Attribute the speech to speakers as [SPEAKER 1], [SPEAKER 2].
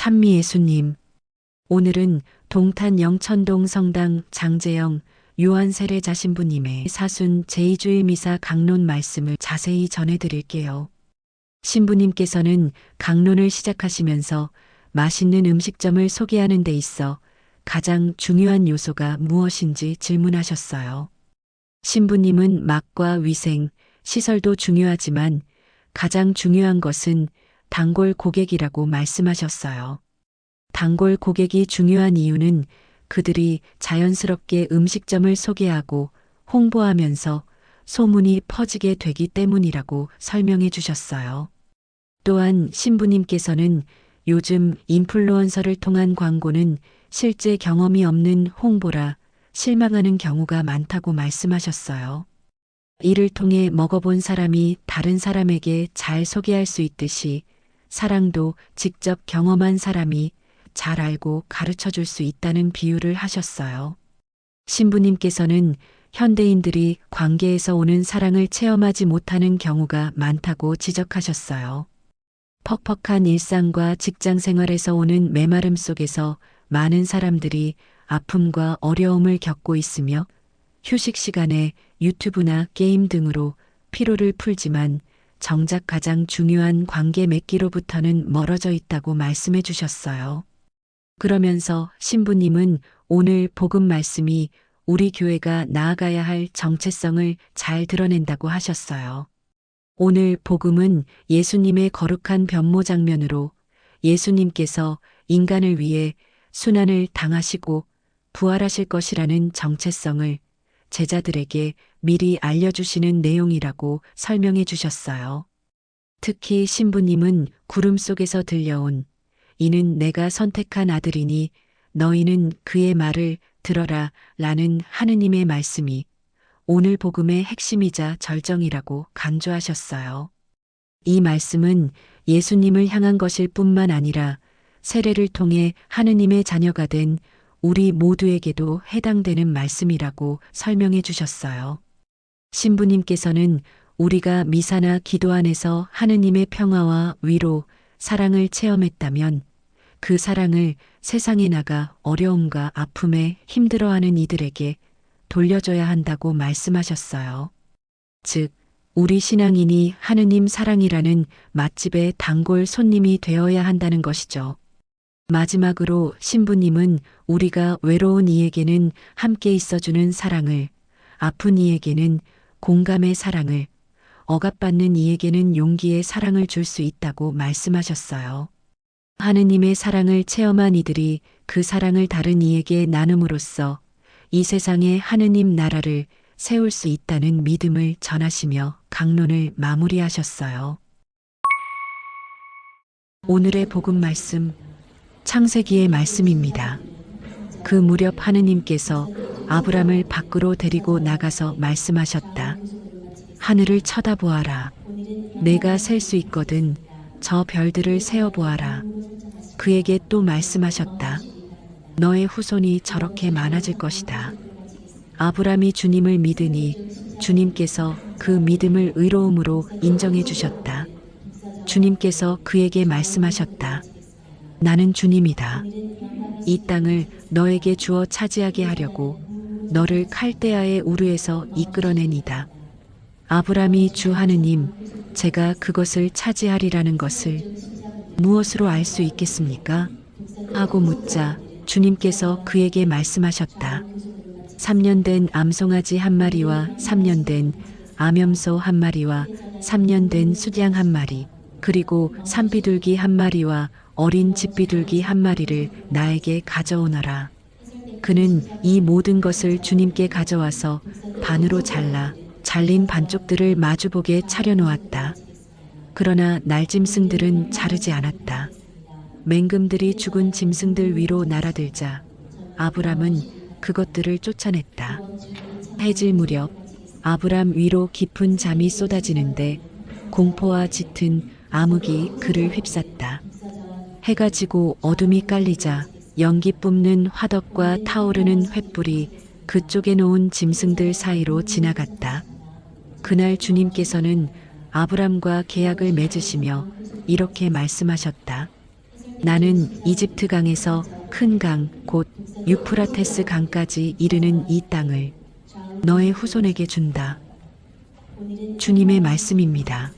[SPEAKER 1] 찬미예수님, 오늘은 동탄 영천동 성당 장재영 요한 세례자 신부님의 사순 제2주일 미사 강론 말씀을 자세히 전해드릴게요. 신부님께서는 강론을 시작하시면서 맛있는 음식점을 소개하는 데 있어 가장 중요한 요소가 무엇인지 질문하셨어요. 신부님은 맛과 위생, 시설도 중요하지만 가장 중요한 것은 단골 고객이라고 말씀하셨어요. 단골 고객이 중요한 이유는 그들이 자연스럽게 음식점을 소개하고 홍보하면서 소문이 퍼지게 되기 때문이라고 설명해 주셨어요. 또한 신부님께서는 요즘 인플루언서를 통한 광고는 실제 경험이 없는 홍보라 실망하는 경우가 많다고 말씀하셨어요. 이를 통해 먹어본 사람이 다른 사람에게 잘 소개할 수 있듯이 사랑도 직접 경험한 사람이 잘 알고 가르쳐 줄 수 있다는 비유를 하셨어요. 신부님께서는 현대인들이 관계에서 오는 사랑을 체험하지 못하는 경우가 많다고 지적하셨어요. 퍽퍽한 일상과 직장 생활에서 오는 메마름 속에서 많은 사람들이 아픔과 어려움을 겪고 있으며 휴식 시간에 유튜브나 게임 등으로 피로를 풀지만 정작 가장 중요한 관계 맺기로부터는 멀어져 있다고 말씀해 주셨어요. 그러면서 신부님은 오늘 복음 말씀이 우리 교회가 나아가야 할 정체성을 잘 드러낸다고 하셨어요. 오늘 복음은 예수님의 거룩한 변모 장면으로 예수님께서 인간을 위해 순환을 당하시고 부활하실 것이라는 정체성을 제자들에게 미리 알려주시는 내용이라고 설명해 주셨어요. 특히 신부님은 구름 속에서 들려온 이는 내가 선택한 아들이니 너희는 그의 말을 들어라 라는 하느님의 말씀이 오늘 복음의 핵심이자 절정이라고 강조하셨어요. 이 말씀은 예수님을 향한 것일 뿐만 아니라 세례를 통해 하느님의 자녀가 된 우리 모두에게도 해당되는 말씀이라고 설명해 주셨어요. 신부님께서는 우리가 미사나 기도 안에서 하느님의 평화와 위로, 사랑을 체험했다면 그 사랑을 세상에 나가 어려움과 아픔에 힘들어하는 이들에게 돌려줘야 한다고 말씀하셨어요. 즉, 우리 신앙인이 하느님 사랑이라는 맛집의 단골 손님이 되어야 한다는 것이죠. 마지막으로 신부님은 우리가 외로운 이에게는 함께 있어주는 사랑을, 아픈 이에게는 공감의 사랑을, 억압받는 이에게는 용기의 사랑을 줄 수 있다고 말씀하셨어요. 하느님의 사랑을 체험한 이들이 그 사랑을 다른 이에게 나눔으로써 이 세상에 하느님 나라를 세울 수 있다는 믿음을 전하시며 강론을 마무리하셨어요. 오늘의 복음 말씀, 창세기의 말씀입니다. 그 무렵 하느님께서 아브람을 밖으로 데리고 나가서 말씀하셨다. 하늘을 쳐다보아라. 내가 셀 수 있거든 저 별들을 세어보아라. 그에게 또 말씀하셨다. 너의 후손이 저렇게 많아질 것이다. 아브람이 주님을 믿으니 주님께서 그 믿음을 의로움으로 인정해 주셨다. 주님께서 그에게 말씀하셨다. 나는 주님이다. 이 땅을 너에게 주어 차지하게 하려고 너를 칼데아의 우르에서 이끌어내니다. 아브람이 주 하느님, 제가 그것을 차지하리라는 것을 무엇으로 알 수 있겠습니까? 하고 묻자 주님께서 그에게 말씀하셨다. 3년 된 암송아지 한 마리와 3년 된 암염소 한 마리와 3년 된 수양 한 마리, 그리고 산비둘기 한 마리와 어린 집비둘기 한 마리를 나에게 가져오너라. 그는 이 모든 것을 주님께 가져와서 반으로 잘린 반쪽들을 마주보게 차려놓았다. 그러나 날짐승들은 자르지 않았다. 맹금들이 죽은 짐승들 위로 날아들자 아브람은 그것들을 쫓아냈다. 해질 무렵 아브람 위로 깊은 잠이 쏟아지는데 공포와 짙은 암흑이 그를 휩쌌다. 해가 지고 어둠이 깔리자 연기 뿜는 화덕과 타오르는 횃불이 그쪽에 놓은 짐승들 사이로 지나갔다. 그날 주님께서는 아브람과 계약을 맺으시며 이렇게 말씀하셨다. 나는 이집트 강에서 큰 강, 곧 유프라테스 강까지 이르는 이 땅을 너의 후손에게 준다. 주님의 말씀입니다.